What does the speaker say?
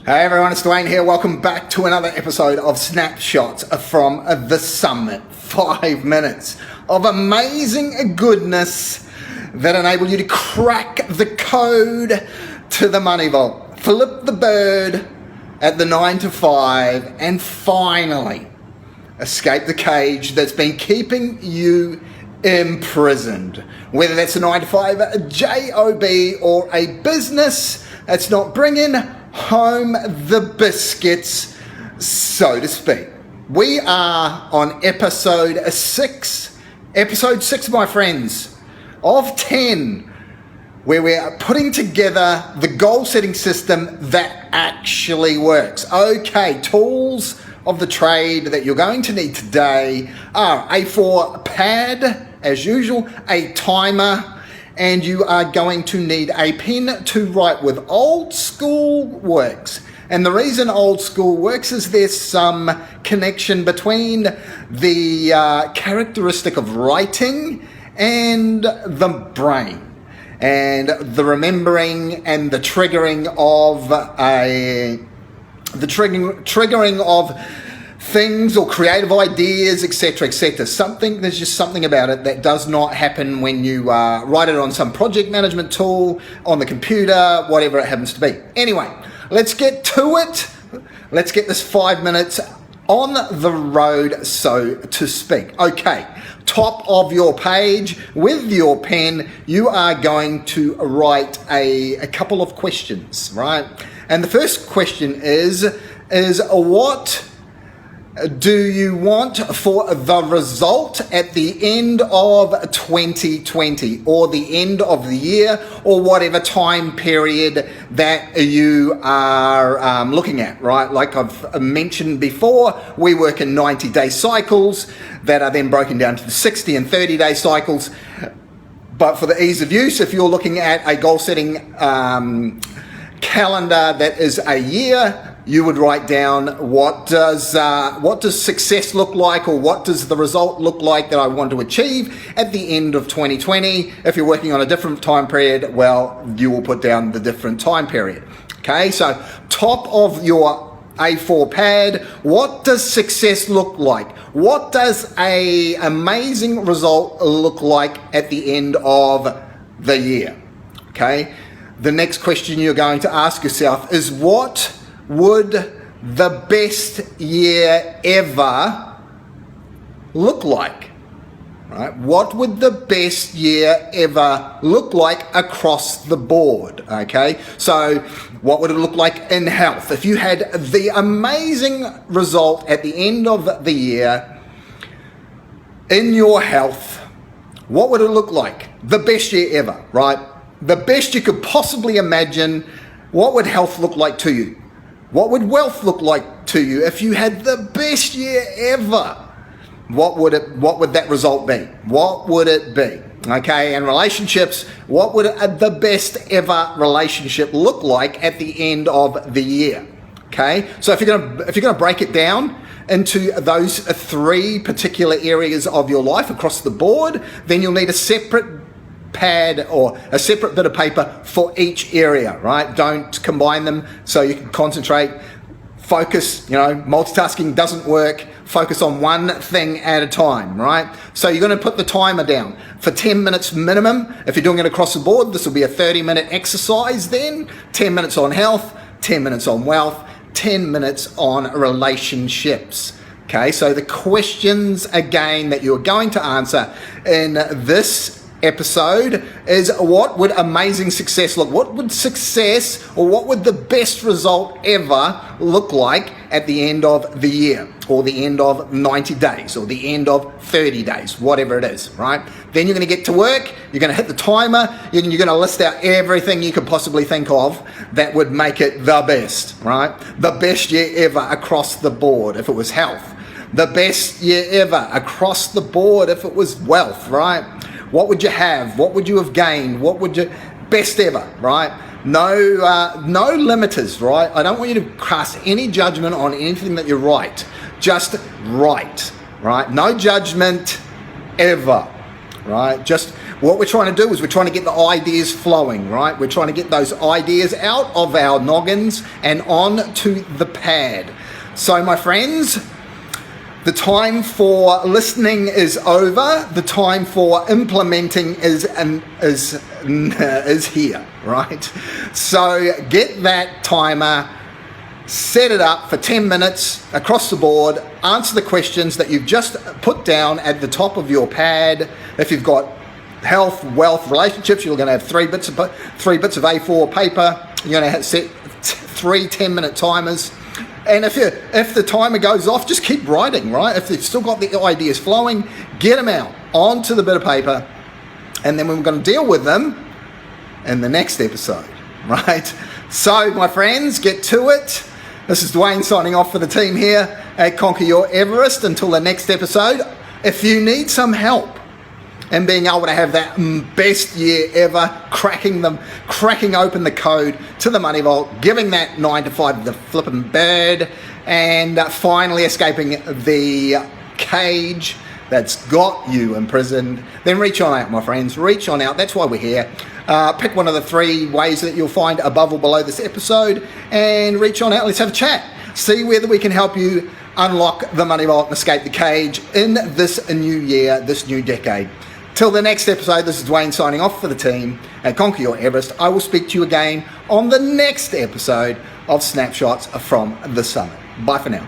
Hey everyone, it's Dwayne here. Welcome back to another episode of Snapshots from the Summit. 5 minutes of amazing goodness that enable you to crack the code to the money vault, flip the bird at the 9 to 5, and finally escape the cage that's been keeping you imprisoned. Whether that's a 9 to 5, a job, or a business that's not bringing home the biscuits, so to speak. We are on episode 6, my friends, of 10, where we're putting together the goal setting system that actually works. Okay, tools of the trade that you're going to need today are A4 pad, as usual, a timer, and you are going to need a pen to write with. Old school works. And the reason old school works is there's some connection between the characteristic of writing and the brain, and the remembering and the triggering of things or creative ideas, etc., etc. There's just something about it that does not happen when you write it on some project management tool, on the computer, whatever it happens to be. Anyway, let's get to it. Let's get this 5 minutes on the road, so to speak. Okay, top of your page with your pen, you are going to write a couple of questions, right? And the first question is what do you want for the result at the end of 2020 or the end of the year or whatever time period that you are looking at, right? Like I've mentioned before, we work in 90-day cycles that are then broken down to the 60 and 30-day cycles. But for the ease of use, if you're looking at a goal setting calendar that is a year, you would write down what does success look like, or what does the result look like that I want to achieve at the end of 2020. If you're working on a different time period, well, you will put down the different time period. Okay, so top of your A4 pad, what does success look like? What does a amazing result look like at the end of the year? Okay, the next question you're going to ask yourself is, what would the best year ever look like? Right? What would the best year ever look like across the board? Okay, so what would it look like in health? If you had the amazing result at the end of the year in your health, what would it look like? The best year ever, right? The best you could possibly imagine. What would health look like to you? What would wealth look like to you if you had the best year ever? What would that result be? What would it be? Okay, and relationships, what would the best ever relationship look like at the end of the year? Okay, so if you're gonna break it down into those 3 particular areas of your life across the board, then you'll need a separate pad or a separate bit of paper for each area, right? Don't combine them, so you can concentrate, focus. Multitasking doesn't work. Focus on one thing at a time, right? So you're going to put the timer down for 10 minutes minimum. If you're doing it across the board, this will be a 30-minute exercise then. 10 minutes on health, 10 minutes on wealth, 10 minutes on relationships. Okay, so the questions again that you're going to answer in this episode is, what would amazing success look? What would success, or what would the best result ever look like at the end of the year, or the end of 90 days, or the end of 30 days, whatever it is, right? Then you're going to get to work, you're going to hit the timer, and you're going to list out everything you could possibly think of that would make it the best, right? The best year ever across the board if it was health. The best year ever across the board if it was wealth, right? What would you have? What would you have gained? What would you, best ever, right? No limiters, right? I don't want you to cast any judgment on anything that you write. Just write, right? No judgment ever, right? Just what we're trying to do is we're trying to get the ideas flowing, right? We're trying to get those ideas out of our noggins and on to the pad. So my friends, the time for listening is over. The time for implementing is here, right? So get that timer, set it up for 10 minutes across the board, answer the questions that you've just put down at the top of your pad. If you've got health, wealth, relationships, you're going to have three bits of A4 paper. You're going to set 3 10-minute timers. And if the timer goes off, just keep writing, right? If you've still got the ideas flowing, get them out onto the bit of paper, and then we're going to deal with them in the next episode, right? So, my friends, get to it. This is Dwayne signing off for the team here at Conquer Your Everest. Until the next episode, if you need some help and being able to have that best year ever, cracking open the code to the Money Vault, giving that 9 to 5 the flipping bird, and finally escaping the cage that's got you imprisoned, then reach on out, my friends. Reach on out. That's why we're here. Pick one of the 3 ways that you'll find above or below this episode and reach on out. Let's have a chat. See whether we can help you unlock the Money Vault and escape the cage in this new year, this new decade. Till the next episode, this is Dwayne signing off for the team at Conquer Your Everest. I will speak to you again on the next episode of Snapshots from the Summit. Bye for now.